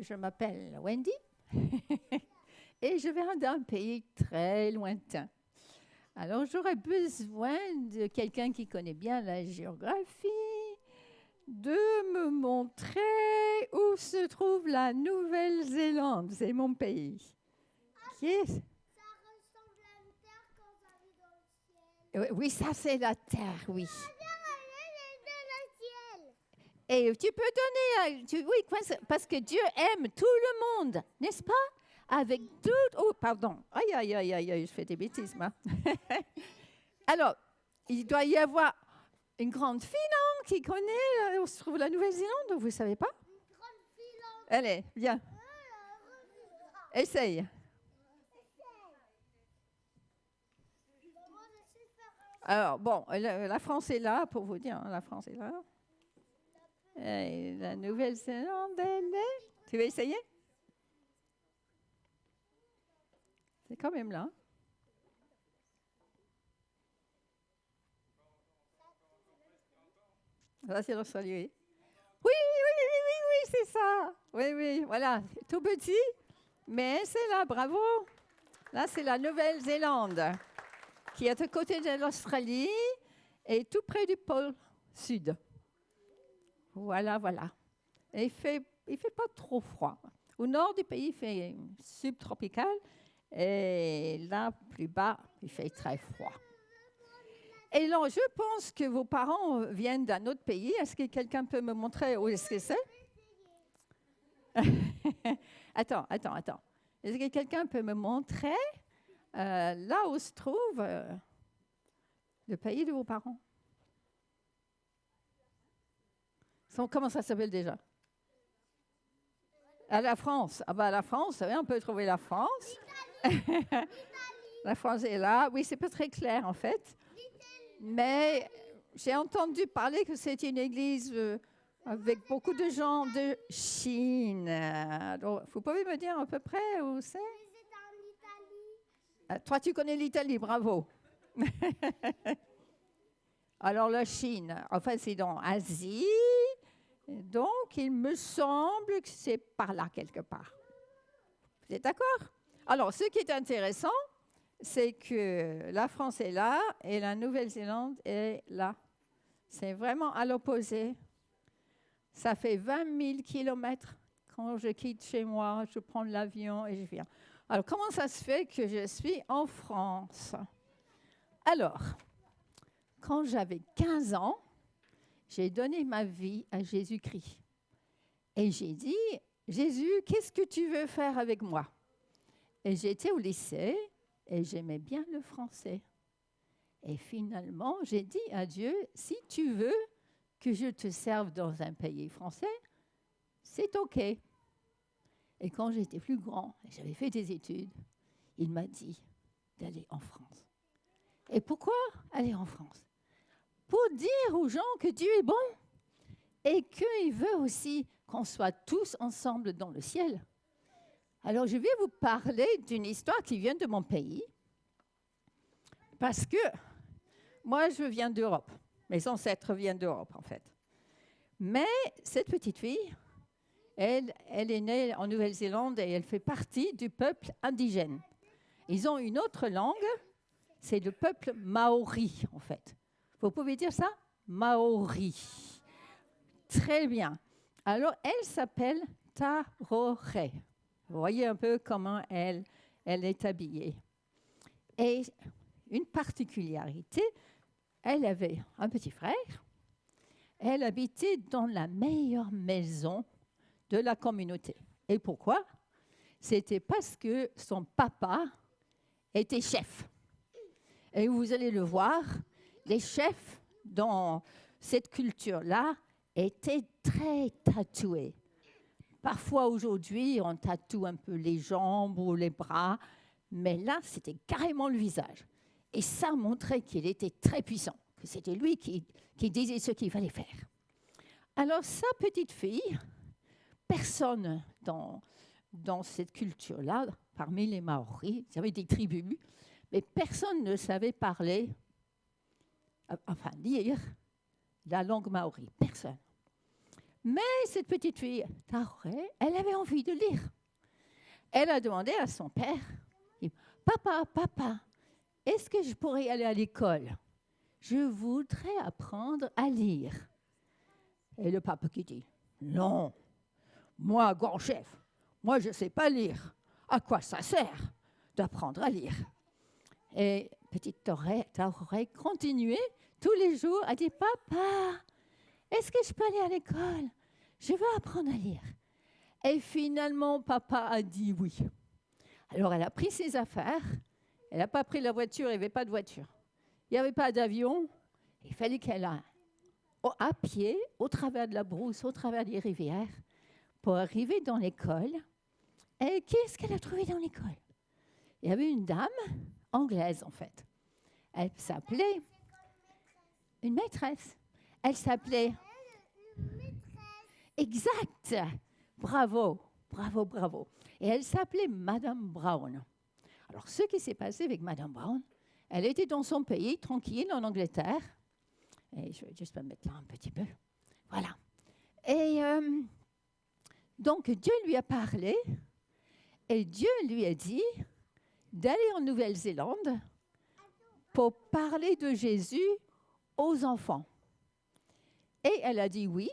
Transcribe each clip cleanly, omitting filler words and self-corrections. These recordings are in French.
je m'appelle Wendy et je viens d'un pays très lointain. Alors, j'aurais besoin de quelqu'un qui connaît bien la géographie, de me montrer où se trouve la Nouvelle-Zélande. C'est mon pays. Qui est... Ça ressemble à une terre quand ça vit dans le ciel. Oui, ça c'est la Terre, oui. Elle est dans le ciel. Et tu peux donner, oui, parce que Dieu aime tout le monde, n'est-ce pas? Avec tout, oh, pardon, aïe, aïe, aïe, aïe, aïe, je fais des bêtises, moi. Alors, il doit y avoir une grande fille, non, qui connaît où se trouve la Nouvelle-Zélande, vous ne savez pas? Une grande fille là. Allez, viens, essaye. Moi, je sais faire Alors, bon, la France est là, pour vous dire, hein, la France est là. Et la Nouvelle-Zélande, elle est... Tu veux essayer? C'est quand même là. Ça, c'est l'Australie, oui. Oui, oui, oui, oui, oui, c'est ça. Oui, oui, voilà. Tout petit, mais c'est là, bravo. Là, c'est la Nouvelle-Zélande, qui est à côté de l'Australie et tout près du pôle sud. Voilà, voilà. Et il fait pas trop froid. Au nord du pays, il fait subtropical. Et là, plus bas, il fait très froid. Et alors, je pense que vos parents viennent d'un autre pays. Est-ce que quelqu'un peut me montrer où est-ce que c'est? Attends. Est-ce que quelqu'un peut me montrer là où se trouve le pays de vos parents? Comment ça s'appelle déjà? La France. Ah bah la France, oui, on peut trouver la France. La France est là. Oui, c'est pas très clair en fait. Mais j'ai entendu parler que c'est une église avec beaucoup de gens de Chine. Alors, vous pouvez me dire à peu près où c'est? c'est en Italie. Toi, tu connais l'Italie, bravo. Alors, la Chine, en fait, c'est dans l'Asie. Donc, il me semble que c'est par là quelque part. Vous êtes d'accord? Alors, ce qui est intéressant, c'est que la France est là et la Nouvelle-Zélande est là. C'est vraiment à l'opposé. Ça fait 20 000 kilomètres. Quand je quitte chez moi, je prends l'avion et je viens. Alors, comment ça se fait que je suis en France? Alors, quand j'avais 15 ans, j'ai donné ma vie à Jésus-Christ. Et j'ai dit, Jésus, qu'est-ce que tu veux faire avec moi? Et j'étais au lycée et j'aimais bien le français. Et finalement, j'ai dit à Dieu, si tu veux que je te serve dans un pays français, c'est OK. Et quand j'étais plus grand, et j'avais fait des études, il m'a dit d'aller en France. Et pourquoi aller en France? Pour dire aux gens que Dieu est bon et qu'il veut aussi qu'on soit tous ensemble dans le ciel. Alors, je vais vous parler d'une histoire qui vient de mon pays, parce que moi, je viens d'Europe. Mes ancêtres viennent d'Europe, en fait. Mais cette petite fille, elle est née en Nouvelle-Zélande et elle fait partie du peuple indigène. Ils ont une autre langue, c'est le peuple maori, en fait. Vous pouvez dire ça? Maori. Très bien. Alors, elle s'appelle Taroré. Vous voyez un peu comment elle est habillée. Et une particularité, elle avait un petit frère. Elle habitait dans la meilleure maison de la communauté. Et pourquoi? C'était parce que son papa était chef. Et vous allez le voir, les chefs dans cette culture-là étaient très tatoués. Parfois aujourd'hui, on tatoue un peu les jambes ou les bras, mais là, c'était carrément le visage. Et ça montrait qu'il était très puissant, que c'était lui qui disait ce qu'il fallait faire. Alors, sa petite fille, personne dans cette culture-là, parmi les Maoris, il y avait des tribus, mais personne ne savait parler, enfin lire la langue maori, personne. Mais cette petite fille, Taoré, elle avait envie de lire. Elle a demandé à son père, papa, papa, est-ce que je pourrais aller à l'école? Je voudrais apprendre à lire. Et le papa qui dit, non, moi, grand chef, moi, je ne sais pas lire. À quoi ça sert d'apprendre à lire? Et petite Taoré continuait tous les jours à dire, papa, est-ce que je peux aller à l'école? Je veux apprendre à lire. Et finalement, papa a dit oui. Alors, elle a pris ses affaires. Elle n'a pas pris la voiture, il n'y avait pas de voiture. Il n'y avait pas d'avion. Il fallait qu'elle aille à pied, au travers de la brousse, au travers des rivières, pour arriver dans l'école. Et qu'est-ce qu'elle a trouvé dans l'école? Il y avait une dame, anglaise en fait. Elle s'appelait une maîtresse. Elle s'appelait... Exact. Bravo, bravo, bravo. Et elle s'appelait Madame Brown. Alors, ce qui s'est passé avec Madame Brown, elle était dans son pays, tranquille, en Angleterre. Et je vais juste me mettre là un petit peu. Voilà. Et donc, Dieu lui a parlé. Et Dieu lui a dit d'aller en Nouvelle-Zélande pour parler de Jésus aux enfants. Et elle a dit oui,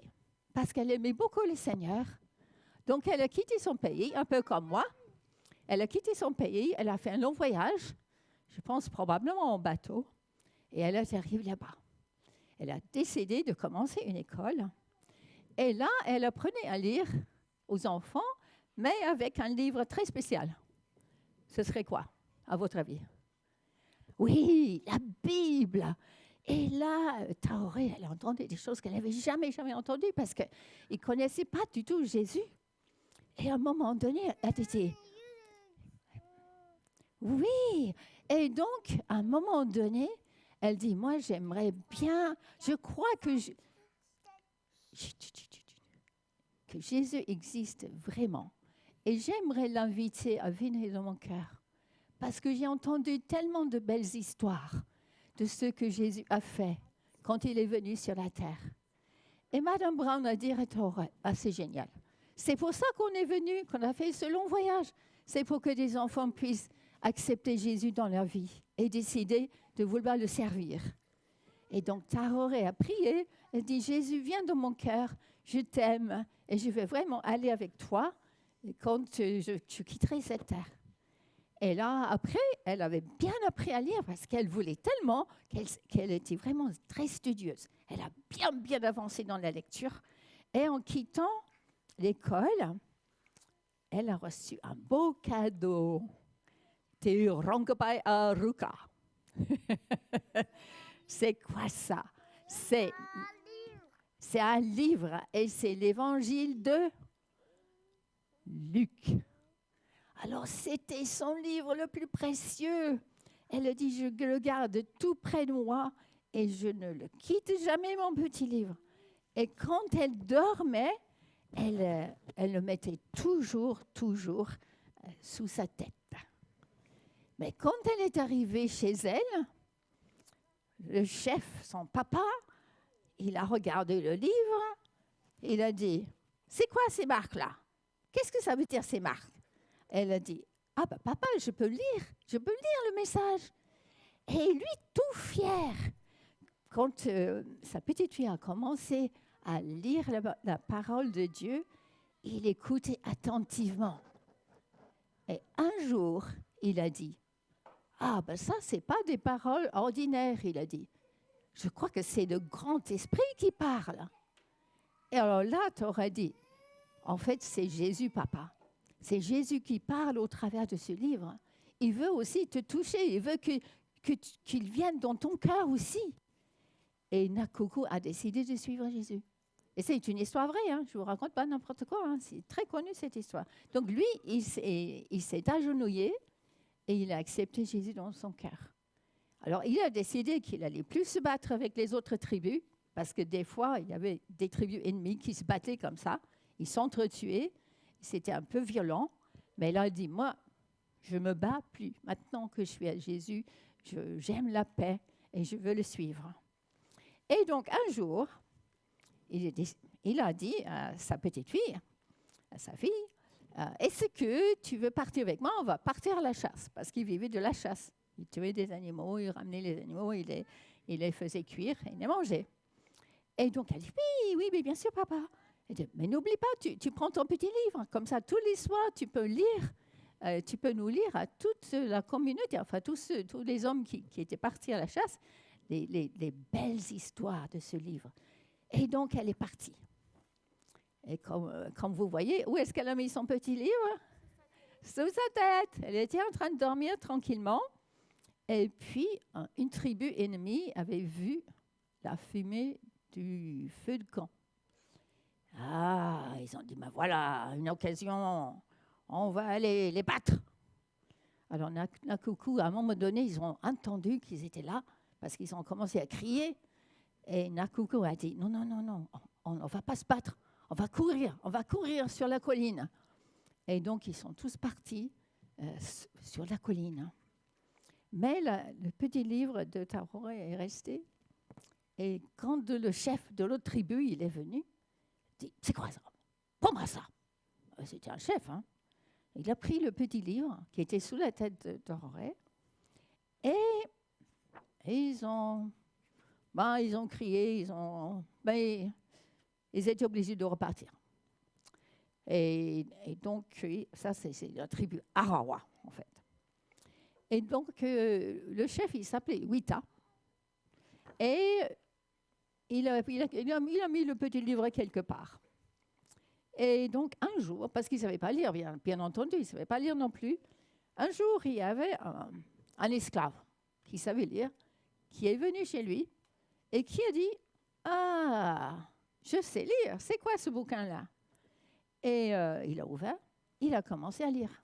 parce qu'elle aimait beaucoup le Seigneur. Donc, elle a quitté son pays, un peu comme moi. Elle a quitté son pays, elle a fait un long voyage, je pense probablement en bateau, et elle est arrivée là-bas. Elle a décidé de commencer une école. Et là, elle apprenait à lire aux enfants, mais avec un livre très spécial. Ce serait quoi, à votre avis? Oui, la Bible. Et là, Taoré, elle entendait des choses qu'elle n'avait jamais entendues parce qu'elle ne connaissait pas du tout Jésus. Et à un moment donné, elle était... Oui. Et donc, à un moment donné, elle dit, moi, j'aimerais bien... Je crois que Jésus existe vraiment. Et j'aimerais l'inviter à venir dans mon cœur. Parce que j'ai entendu tellement de belles histoires de ce que Jésus a fait quand il est venu sur la terre. Et Madame Brown a dit, c'est génial. C'est pour ça qu'on est venu, qu'on a fait ce long voyage. C'est pour que des enfants puissent accepter Jésus dans leur vie et décider de vouloir le servir. Et donc, Taoré a prié, elle dit, Jésus, viens dans mon cœur, je t'aime et je vais vraiment aller avec toi quand je quitterai cette terre. Et là, après, elle avait bien appris à lire parce qu'elle voulait tellement qu'elle était vraiment très studieuse. Elle a bien avancé dans la lecture. Et en quittant l'école, elle a reçu un beau cadeau. Te Ronkapai Aruka. C'est quoi ça? C'est un livre et c'est l'évangile de Luc. Alors, c'était son livre le plus précieux. Elle a dit, je le garde tout près de moi et je ne le quitte jamais, mon petit livre. Et quand elle dormait, elle le mettait toujours sous sa tête. Mais quand elle est arrivée chez elle, le chef, son papa, il a regardé le livre, il a dit, c'est quoi ces marques-là? Qu'est-ce que ça veut dire ces marques? Elle a dit, ah ben papa, je peux lire le message. Et lui, tout fier, quand sa petite fille a commencé à lire la parole de Dieu, il écoutait attentivement. Et un jour, il a dit, ah ben ça, c'est pas des paroles ordinaires, il a dit. Je crois que c'est le grand esprit qui parle. Et alors là, tu aurais dit, en fait, c'est Jésus, papa. C'est Jésus qui parle au travers de ce livre. Il veut aussi te toucher. Il veut qu'il vienne dans ton cœur aussi. Et Nakoko a décidé de suivre Jésus. Et c'est une histoire vraie. Hein. Je ne vous raconte pas n'importe quoi. Hein. C'est très connu, cette histoire. Donc lui, il s'est agenouillé et il a accepté Jésus dans son cœur. Alors, il a décidé qu'il n'allait plus se battre avec les autres tribus, parce que des fois, il y avait des tribus ennemies qui se battaient comme ça. Ils s'entretuaient. C'était un peu violent, mais là, il dit, moi, je ne me bats plus. Maintenant que je suis à Jésus, j'aime la paix et je veux le suivre. Et donc, un jour, il a dit à sa petite fille, à sa fille, est-ce que tu veux partir avec moi? On va partir à la chasse, parce qu'il vivait de la chasse. Il tuait des animaux, il ramenait les animaux, il les faisait cuire et il les mangeait. Et donc elle dit, oui, mais bien sûr, papa. Elle dit, mais n'oublie pas, tu prends ton petit livre, comme ça, tous les soirs, tu peux lire. Tu peux nous lire à toute la communauté, enfin tous les hommes qui étaient partis à la chasse, les belles histoires de ce livre. Et donc, elle est partie. Et comme vous voyez, où est-ce qu'elle a mis son petit livre? Sous sa tête. Elle était en train de dormir tranquillement. Et puis, une tribu ennemie avait vu la fumée du feu de camp. Ah, ils ont dit, ben voilà, une occasion, on va aller les battre. Alors, Nakuku, à un moment donné, ils ont entendu qu'ils étaient là, parce qu'ils ont commencé à crier. Et Nakuku a dit, non, on ne va pas se battre, on va courir sur la colline. Et donc, ils sont tous partis sur la colline. Mais le petit livre de Tarot est resté. Et quand le chef de l'autre tribu, il est venu, il dit, c'est quoi ça? Prends-moi ça. C'était un chef, hein. Il a pris le petit livre qui était sous la tête de Taroré et ils ont crié, ils étaient obligés de repartir. Et donc, ça, c'est la tribu Arawa, en fait. Et donc, le chef, il s'appelait Wita. Et il a mis le petit livre quelque part. Et donc, un jour, parce qu'il ne savait pas lire, bien entendu, il ne savait pas lire non plus, un jour, il y avait un esclave qui savait lire, qui est venu chez lui et qui a dit « Ah, je sais lire, c'est quoi ce bouquin-là » Et il a ouvert, il a commencé à lire.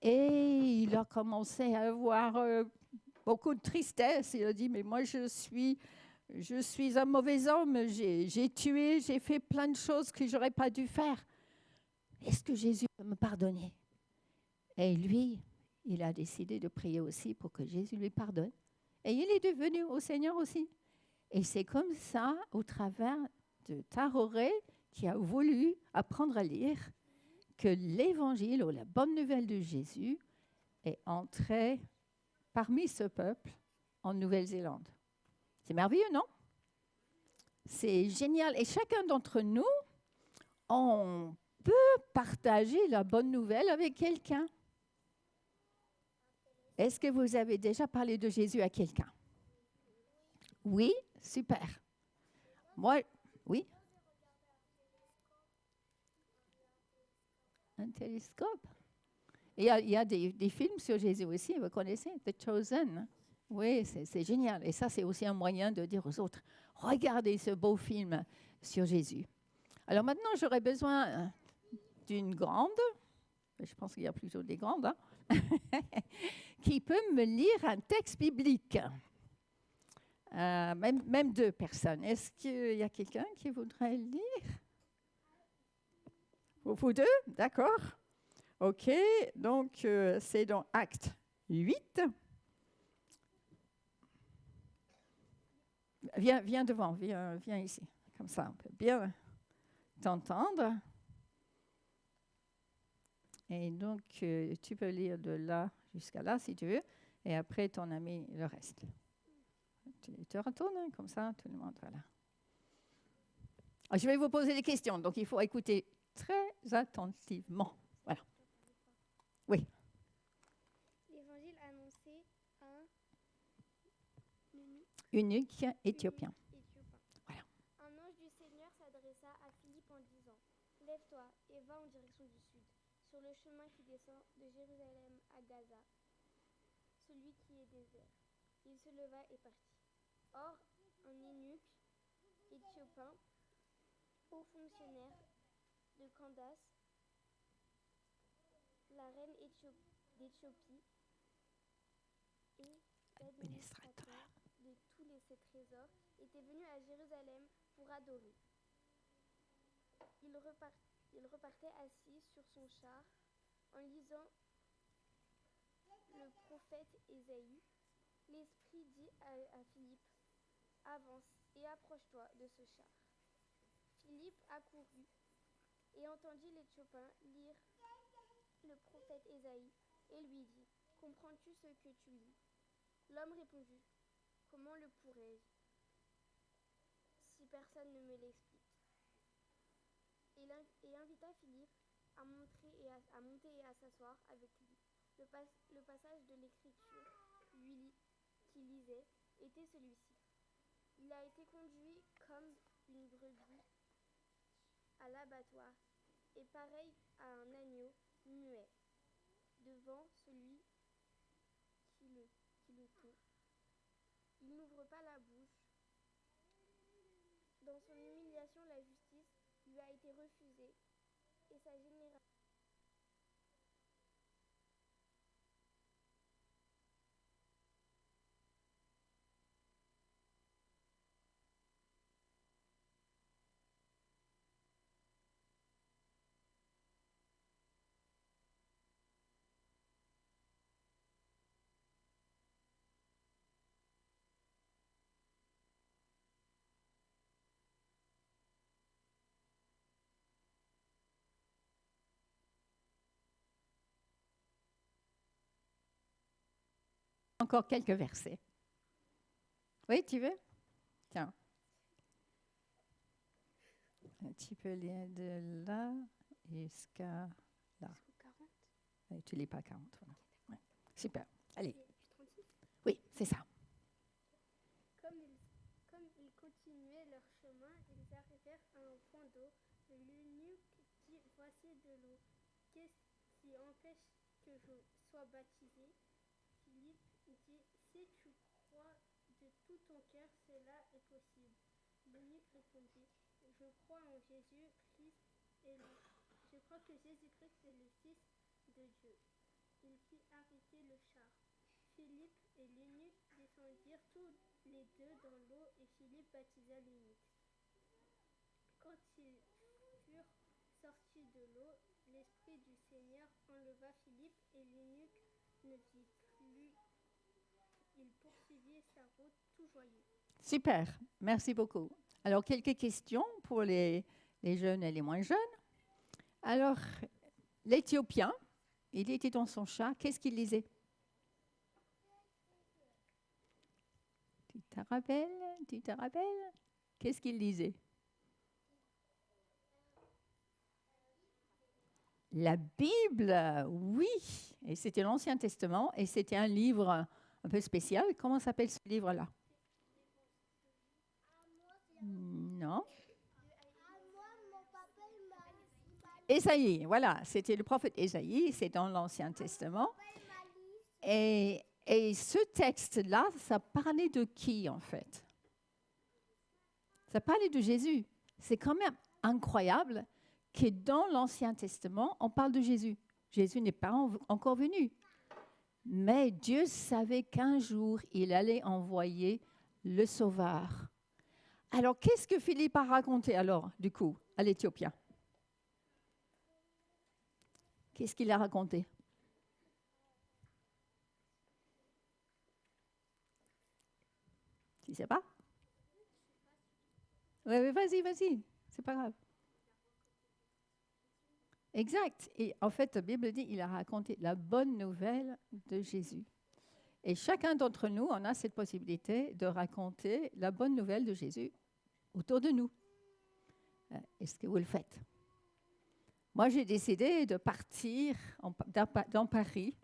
Et il a commencé à avoir beaucoup de tristesse. Il a dit « Mais moi, je suis un mauvais homme, j'ai tué, j'ai fait plein de choses que je n'aurais pas dû faire. Est-ce que Jésus peut me pardonner ?» Et lui, il a décidé de prier aussi pour que Jésus lui pardonne. Et il est devenu au Seigneur aussi. Et c'est comme ça, au travers de Taroré, qui a voulu apprendre à lire, que l'évangile ou la bonne nouvelle de Jésus est entré parmi ce peuple en Nouvelle-Zélande. C'est merveilleux, non? C'est génial. Et chacun d'entre nous, on peut partager la bonne nouvelle avec quelqu'un. Est-ce que vous avez déjà parlé de Jésus à quelqu'un? Oui, super. Moi, oui. Un télescope. Il y a des films sur Jésus aussi, vous connaissez, The Chosen. Oui, c'est génial. Et ça, c'est aussi un moyen de dire aux autres, regardez ce beau film sur Jésus. Alors maintenant, j'aurais besoin d'une grande, je pense qu'il y a plutôt des grandes, hein, qui peut me lire un texte biblique. Même deux personnes. Est-ce qu'il y a quelqu'un qui voudrait lire? Vous deux? D'accord. OK. Donc, c'est dans Acte 8. Viens devant, viens ici. Comme ça, on peut bien t'entendre. Et donc, tu peux lire de là jusqu'à là, si tu veux. Et après, ton ami, le reste. Tu te retournes, hein, comme ça, tout le monde, voilà. Alors, je vais vous poser des questions, donc il faut écouter très attentivement. Voilà. Oui. L'évangile annoncé à un Eunuque éthiopien. Voilà. Un ange du Seigneur s'adressa à Philippe en disant « Lève-toi et va en direction du sud, sur le chemin qui descend de Jérusalem à Gaza, celui qui est désert. » Il se leva et partit. Or, un eunuque éthiopien, haut fonctionnaire de Candace, la reine d'Éthiopie, et l'administrateur de tous ses trésors, était venu à Jérusalem pour adorer. Il repartait assis sur son char en lisant le prophète Ésaïe. L'Esprit dit à Philippe « Avance et approche-toi de ce char. » Philippe accourut et entendit l'Éthiopien lire le prophète Ésaïe et lui dit : « Comprends-tu ce que tu lis ? » L'homme répondit : « Comment le pourrais-je, si personne ne me l'explique ? » Et invita Philippe à monter et à s'asseoir avec lui. Le passage de l'Écriture qu'il lisait était celui-ci. Il a été conduit comme une brebis à l'abattoir, et pareil à un agneau muet devant celui qui le tond. Il n'ouvre pas la bouche. Dans son humiliation, la justice lui a été refusée, et sa génération Encore quelques versets. Oui, tu veux ? Tiens. Un petit peu lire de là jusqu'à là. 40. Oui, tu ne lis pas 40. Voilà. Ouais. Super. Allez. C'est 36. Oui, c'est ça. Comme ils continuaient leur chemin, ils arrivèrent à un point d'eau. L'eunuque dit : « Voici de l'eau. Qu'est-ce qui empêche que je sois baptisé ? » Philippe dit : « Si tu crois de tout ton cœur, cela est possible. » L'eunuque répondit : « Je crois en Jésus-Christ je crois que Jésus-Christ est le Fils de Dieu. » Il fit arrêter le char. Philippe et l'eunuque descendirent tous les deux dans l'eau et Philippe baptisa l'eunuque. Quand ils furent sortis de l'eau, l'Esprit du Seigneur enleva Philippe et l'eunuque ne vit plus. Il poursuivit sa route tout joyeux. Super, merci beaucoup. Alors, quelques questions pour les jeunes et les moins jeunes. Alors, l'Éthiopien, il était dans son char. Qu'est-ce qu'il lisait ? Tu te rappelles ? Qu'est-ce qu'il lisait ? La Bible, oui. Et c'était l'Ancien Testament et c'était un livre un peu spécial. Comment s'appelle ce livre-là ? Non. Ésaïe, voilà. C'était le prophète Ésaïe, c'est dans l'Ancien Testament. Et ce texte-là, ça parlait de qui, en fait ? Ça parlait de Jésus. C'est quand même incroyable que dans l'Ancien Testament, on parle de Jésus. Jésus n'est pas encore venu. Mais Dieu savait qu'un jour, il allait envoyer le Sauveur. Alors, qu'est-ce que Philippe a raconté alors, du coup, à l'Éthiopien ? Qu'est-ce qu'il a raconté ? Tu ne sais pas ? Oui, vas-y, c'est pas grave. Exact. Et en fait, la Bible dit qu'il a raconté la bonne nouvelle de Jésus. Et chacun d'entre nous, on a cette possibilité de raconter la bonne nouvelle de Jésus autour de nous. Est-ce que vous le faites ? Moi, j'ai décidé de partir dans Paris,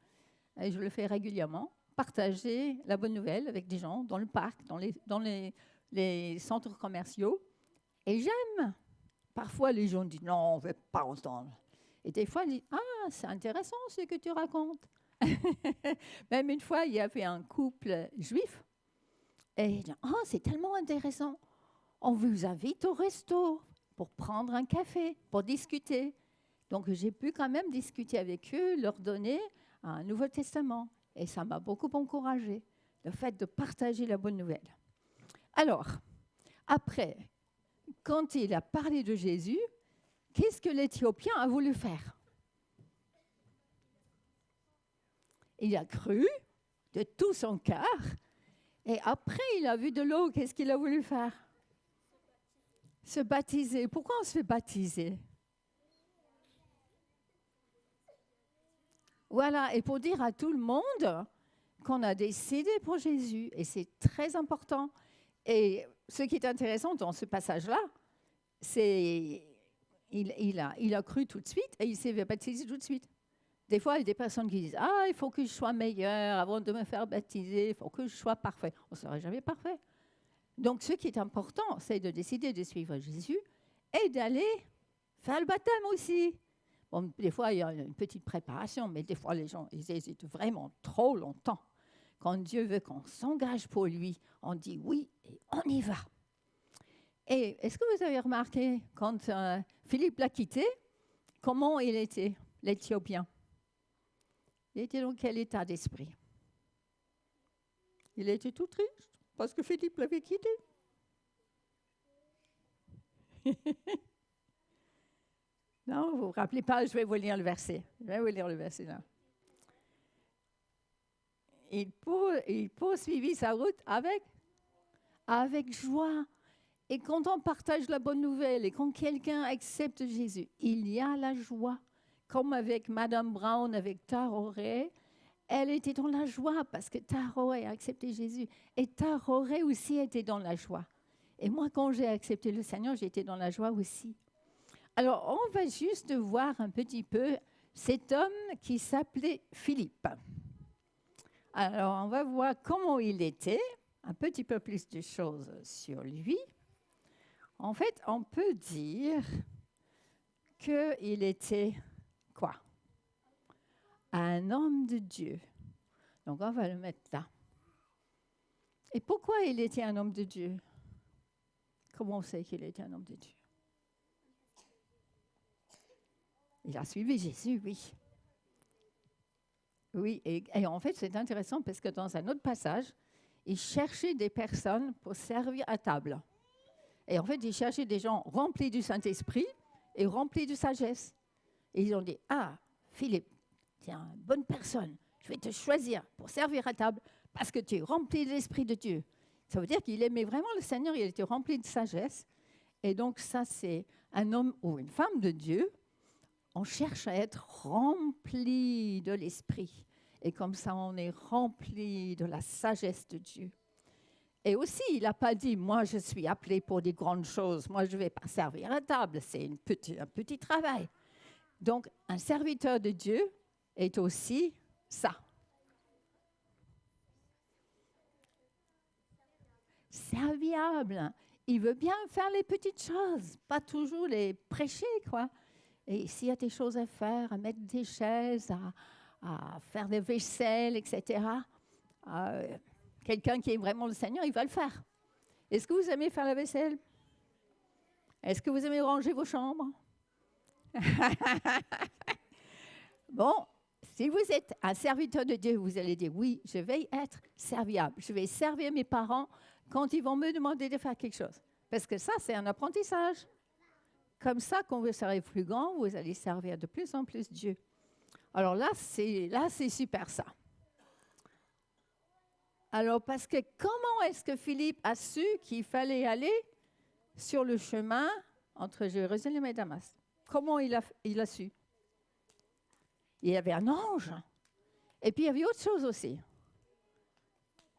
et je le fais régulièrement, partager la bonne nouvelle avec des gens dans le parc, dans les centres commerciaux. Et j'aime. Parfois, les gens disent « Non, on ne veut pas entendre ». Et des fois, ils disent « Ah, c'est intéressant ce que tu racontes ». Même une fois, il y avait un couple juif. Et ils disent « Ah, c'est tellement intéressant. On vous invite au resto pour prendre un café, pour discuter ». Donc, j'ai pu quand même discuter avec eux, leur donner un Nouveau Testament. Et ça m'a beaucoup encouragée, le fait de partager la bonne nouvelle. Alors, après, quand il a parlé de Jésus, qu'est-ce que l'Éthiopien a voulu faire ? Il a cru de tout son cœur. Et après, il a vu de l'eau. Qu'est-ce qu'il a voulu faire ? Se baptiser. Pourquoi on se fait baptiser? Voilà, et pour dire à tout le monde qu'on a décidé pour Jésus, et c'est très important. Et ce qui est intéressant dans ce passage-là, c'est il a cru tout de suite et il s'est fait baptiser tout de suite. Des fois, il y a des personnes qui disent « Ah, il faut que je sois meilleur avant de me faire baptiser, il faut que je sois parfait. » On ne sera jamais parfait. Donc, ce qui est important, c'est de décider de suivre Jésus et d'aller faire le baptême aussi. Bon, des fois, il y a une petite préparation, mais des fois, les gens ils hésitent vraiment trop longtemps. Quand Dieu veut qu'on s'engage pour lui, on dit oui et on y va. Et est-ce que vous avez remarqué, quand Philippe l'a quitté, comment il était, l'Éthiopien? Il était dans quel état d'esprit? Il était tout triste parce que Philippe l'avait quitté. Non, vous ne vous rappelez pas, je vais vous lire le verset. Je vais vous lire le verset là. Il poursuivit sa route avec joie. Et quand on partage la bonne nouvelle et quand quelqu'un accepte Jésus, il y a la joie. Comme avec Madame Brown, avec Taroré, elle était dans la joie parce que Taroré a accepté Jésus. Et Taroré aussi était dans la joie. Et moi, quand j'ai accepté le Seigneur, j'étais dans la joie aussi. Alors, on va juste voir un petit peu cet homme qui s'appelait Philippe. Alors, on va voir comment il était, un petit peu plus de choses sur lui. En fait, on peut dire qu'il était quoi? Un homme de Dieu. Donc, on va le mettre là. Et pourquoi il était un homme de Dieu? Comment on sait qu'il était un homme de Dieu? Il a suivi Jésus, oui. Oui, et en fait, c'est intéressant parce que dans un autre passage, il cherchait des personnes pour servir à table. Et en fait, il cherchait des gens remplis du Saint-Esprit et remplis de sagesse. Et ils ont dit, ah, Philippe, tu es une bonne personne. Je vais te choisir pour servir à table parce que tu es rempli de l'Esprit de Dieu. Ça veut dire qu'il aimait vraiment le Seigneur, il était rempli de sagesse. Et donc ça, c'est un homme ou une femme de Dieu. On cherche à être rempli de l'Esprit. Et comme ça, on est rempli de la sagesse de Dieu. Et aussi, il n'a pas dit, moi, je suis appelé pour des grandes choses. Moi, je ne vais pas servir à table. C'est un petit travail. Donc, un serviteur de Dieu est aussi ça. Serviable. Il veut bien faire les petites choses, pas toujours les prêcher, quoi. Et s'il y a des choses à faire, à mettre des chaises, à faire des vaisselles, etc., quelqu'un qui aime vraiment le Seigneur, il va le faire. Est-ce que vous aimez faire la vaisselle? Est-ce que vous aimez ranger vos chambres? Bon, si vous êtes un serviteur de Dieu, vous allez dire, oui, je vais être serviable. Je vais servir mes parents quand ils vont me demander de faire quelque chose. Parce que ça, c'est un apprentissage. Comme ça, quand vous serez plus grand, vous allez servir de plus en plus Dieu. Alors là, c'est super ça. Alors, parce que comment est-ce que Philippe a su qu'il fallait aller sur le chemin entre Jérusalem et Damas? Comment il a su? Il y avait un ange. Et puis, il y avait autre chose aussi.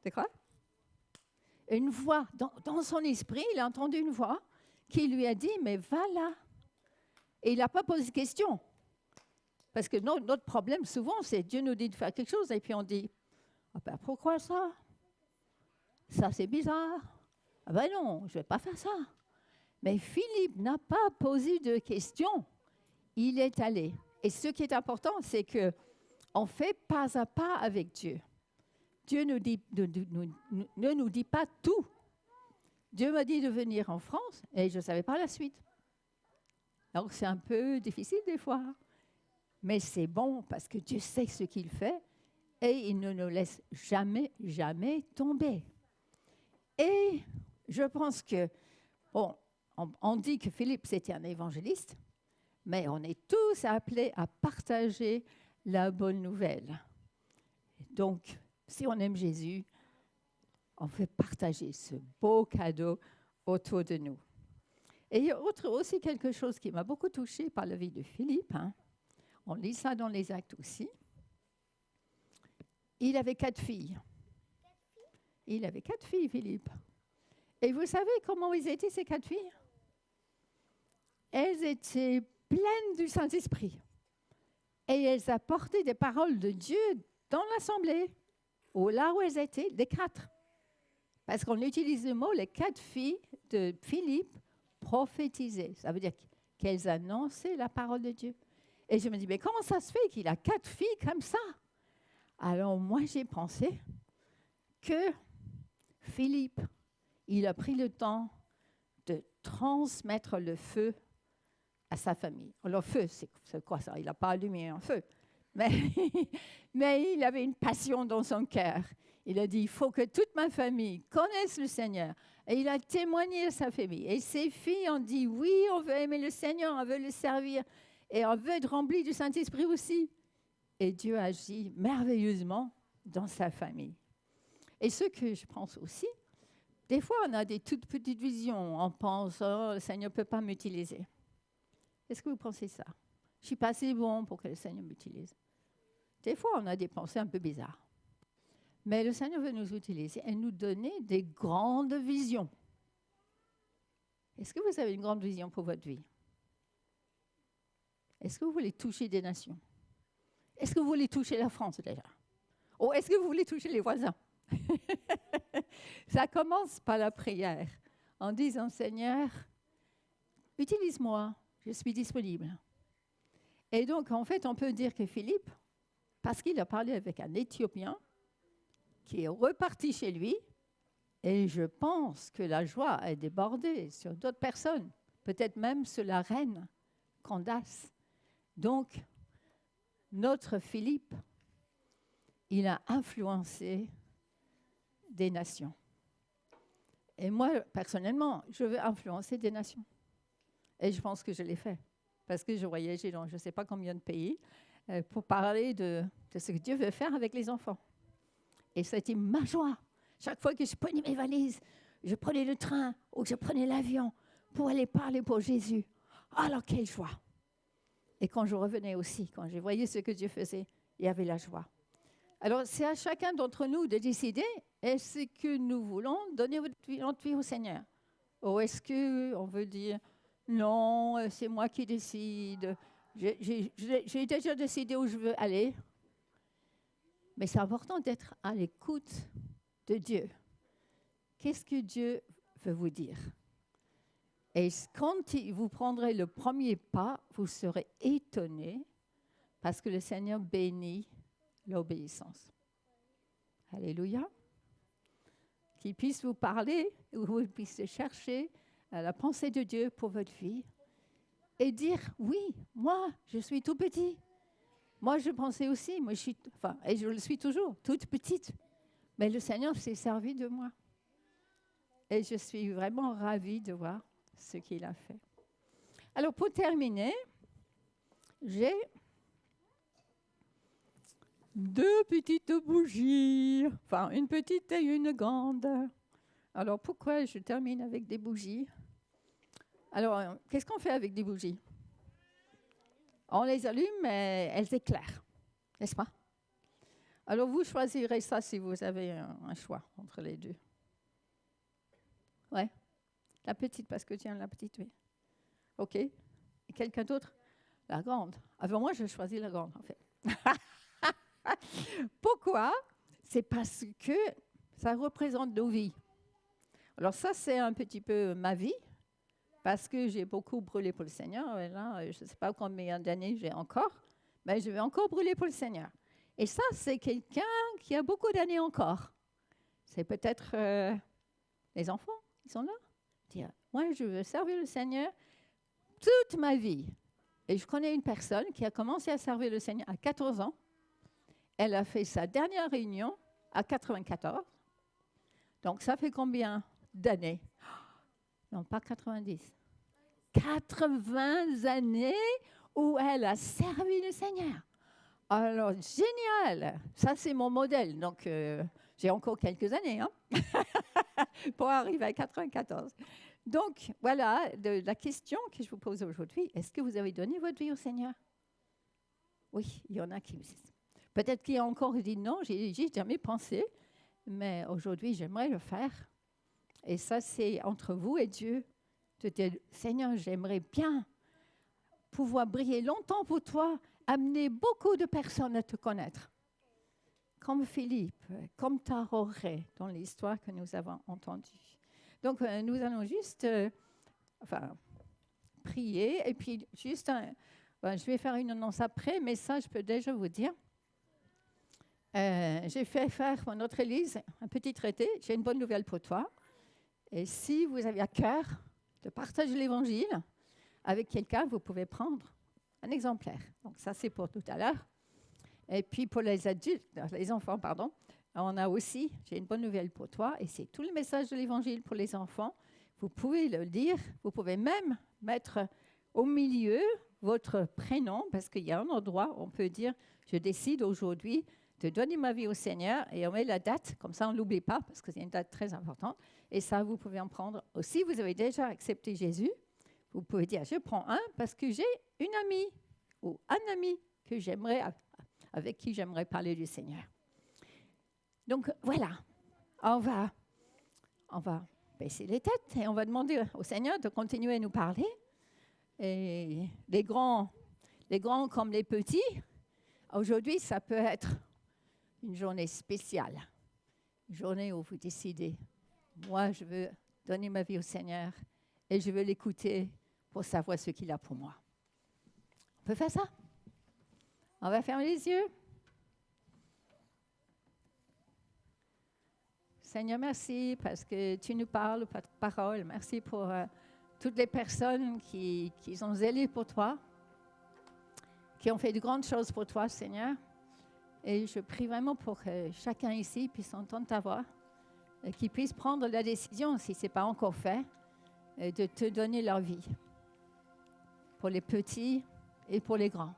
C'est quoi? Une voix. Dans son esprit, il a entendu une voix qui lui a dit, mais va là. Et il n'a pas posé de question. Parce que notre problème, souvent, c'est Dieu nous dit de faire quelque chose et puis on dit, ah ben, pourquoi ça? Ça, c'est bizarre. Ah ben non, je ne vais pas faire ça. Mais Philippe n'a pas posé de questions. Il est allé. Et ce qui est important, c'est qu'on fait pas à pas avec Dieu. Dieu ne nous dit pas tout. Dieu m'a dit de venir en France et je ne savais pas la suite. Donc, c'est un peu difficile des fois. Mais c'est bon parce que Dieu sait ce qu'il fait et il ne nous laisse jamais, jamais tomber. Et je pense que, bon, on dit que Philippe, c'était un évangéliste, mais on est tous appelés à partager la bonne nouvelle. Donc, si on aime Jésus, on fait partager ce beau cadeau autour de nous. Et il y a aussi quelque chose qui m'a beaucoup touchée par la vie de Philippe. On lit ça dans les Actes aussi. Il avait 4 filles. Il avait 4 filles, Philippe. Et vous savez comment ils étaient, ces 4 filles? Elles étaient pleines du Saint-Esprit. Et elles apportaient des paroles de Dieu dans l'assemblée, ou là où elles étaient, les 4. Parce qu'on utilise le mot, les 4 filles de Philippe prophétisaient. Ça veut dire qu'elles annonçaient la parole de Dieu. Et je me dis, mais comment ça se fait qu'il a 4 filles comme ça? Alors moi, j'ai pensé que Philippe, il a pris le temps de transmettre le feu à sa famille. Le feu, c'est quoi ça? Il n'a pas allumé un feu. Mais il avait une passion dans son cœur. Il a dit, il faut que toute ma famille connaisse le Seigneur. Et il a témoigné à sa famille. Et ses filles ont dit, oui, on veut aimer le Seigneur, on veut le servir. Et on veut être rempli du Saint-Esprit aussi. Et Dieu agit merveilleusement dans sa famille. Et ce que je pense aussi, des fois, on a des toutes petites visions. On pense, oh, le Seigneur ne peut pas m'utiliser. Est-ce que vous pensez ça? Je ne suis pas assez bon pour que le Seigneur m'utilise. Des fois, on a des pensées un peu bizarres. Mais le Seigneur veut nous utiliser et nous donner des grandes visions. Est-ce que vous avez une grande vision pour votre vie? Est-ce que vous voulez toucher des nations? Est-ce que vous voulez toucher la France déjà? Ou est-ce que vous voulez toucher les voisins? Ça commence par la prière, en disant, Seigneur, utilise-moi, je suis disponible. Et donc, en fait, on peut dire que Philippe, parce qu'il a parlé avec un Éthiopien, qui est reparti chez lui, et je pense que la joie a débordé sur d'autres personnes, peut-être même sur la reine Candace. Donc, notre Philippe, il a influencé des nations. Et moi, personnellement, je veux influencer des nations. Et je pense que je l'ai fait, parce que je voyageais dans je ne sais pas combien de pays pour parler de ce que Dieu veut faire avec les enfants. Et c'était ma joie. Chaque fois que je prenais mes valises, je prenais le train ou je prenais l'avion pour aller parler pour Jésus. Alors, quelle joie! Et quand je revenais aussi, quand je voyais ce que Dieu faisait, il y avait la joie. Alors, c'est à chacun d'entre nous de décider, est-ce que nous voulons donner notre vie au Seigneur? Ou est-ce qu'on veut dire, non, c'est moi qui décide, j'ai déjà décidé où je veux aller. Mais c'est important d'être à l'écoute de Dieu. Qu'est-ce que Dieu veut vous dire? Et quand vous prendrez le premier pas, vous serez étonnés parce que le Seigneur bénit l'obéissance. Alléluia. Qu'il puisse vous parler, ou vous puissiez chercher la pensée de Dieu pour votre vie et dire, oui, moi, je suis tout petit. Moi, je pensais aussi, et je le suis toujours, toute petite. Mais le Seigneur s'est servi de moi. Et je suis vraiment ravie de voir ce qu'il a fait. Alors, pour terminer, j'ai 2 petites bougies. Enfin, une petite et une grande. Alors, pourquoi je termine avec des bougies? Alors, qu'est-ce qu'on fait avec des bougies? On les allume, mais elles éclairent, n'est-ce pas? Alors, vous choisirez ça si vous avez un choix entre les deux. Ouais. La petite, parce que tiens, la petite, oui. OK. Et quelqu'un d'autre? La grande. Avant moi, je choisis la grande, en fait. Pourquoi? C'est parce que ça représente nos vies. Alors ça, c'est un petit peu ma vie, parce que j'ai beaucoup brûlé pour le Seigneur. Et là, je ne sais pas combien d'années j'ai encore, mais je vais encore brûler pour le Seigneur. Et ça, c'est quelqu'un qui a beaucoup d'années encore. C'est peut-être les enfants, ils sont là. Dire, moi, je veux servir le Seigneur toute ma vie. Et je connais une personne qui a commencé à servir le Seigneur à 14 ans. Elle a fait sa dernière réunion à 94. Donc, ça fait combien d'années? Non, pas 90. 80 années où elle a servi le Seigneur. Alors, génial! Ça, c'est mon modèle. Donc, j'ai encore quelques années pour arriver à 94. Donc, voilà la question que je vous pose aujourd'hui. Est-ce que vous avez donné votre vie au Seigneur? Oui, il y en a qui... Peut-être qu'il y a encore dit non, j'y ai jamais pensé, mais aujourd'hui, j'aimerais le faire. Et ça, c'est entre vous et Dieu. De dire, Seigneur, j'aimerais bien pouvoir briller longtemps pour toi, amener beaucoup de personnes à te connaître. Comme Philippe, comme Taroré, dans l'histoire que nous avons entendue. Donc, nous allons juste prier. Et puis, juste, je vais faire une annonce après, mais ça, je peux déjà vous dire. J'ai fait faire pour notre Église un petit traité. J'ai une bonne nouvelle pour toi. Et si vous avez à cœur de partager l'Évangile avec quelqu'un, vous pouvez prendre un exemplaire. Donc, ça, c'est pour tout à l'heure. Et puis, pour les adultes, les enfants, pardon, on a aussi, j'ai une bonne nouvelle pour toi, et c'est tout le message de l'Évangile pour les enfants. Vous pouvez le lire, vous pouvez même mettre au milieu votre prénom, parce qu'il y a un endroit où on peut dire, je décide aujourd'hui de donner ma vie au Seigneur, et on met la date, comme ça on ne l'oublie pas, parce que c'est une date très importante, et ça, vous pouvez en prendre aussi. Vous avez déjà accepté Jésus, vous pouvez dire, je prends un parce que j'ai une amie, ou un ami que j'aimerais, avec qui j'aimerais parler du Seigneur. Donc voilà, on va baisser les têtes et on va demander au Seigneur de continuer à nous parler. Et les grands comme les petits, aujourd'hui, ça peut être une journée spéciale, une journée où vous décidez, moi, je veux donner ma vie au Seigneur et je veux l'écouter pour savoir ce qu'il a pour moi. On peut faire ça? On va fermer les yeux. Seigneur, merci parce que tu nous parles par ta parole. Merci pour toutes les personnes qui sont zélées pour toi, qui ont fait de grandes choses pour toi, Seigneur. Et je prie vraiment pour que chacun ici puisse entendre ta voix, et qu'ils puissent prendre la décision, si ce n'est pas encore fait, de te donner leur vie, pour les petits et pour les grands.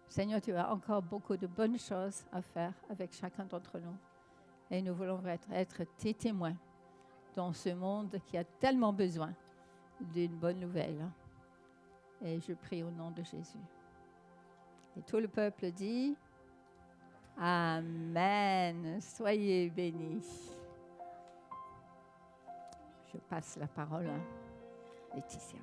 Seigneur, tu as encore beaucoup de bonnes choses à faire avec chacun d'entre nous. Et nous voulons être tes témoins dans ce monde qui a tellement besoin d'une bonne nouvelle. Et je prie au nom de Jésus. Et tout le peuple dit Amen. Soyez bénis. Je passe la parole à Laetitia.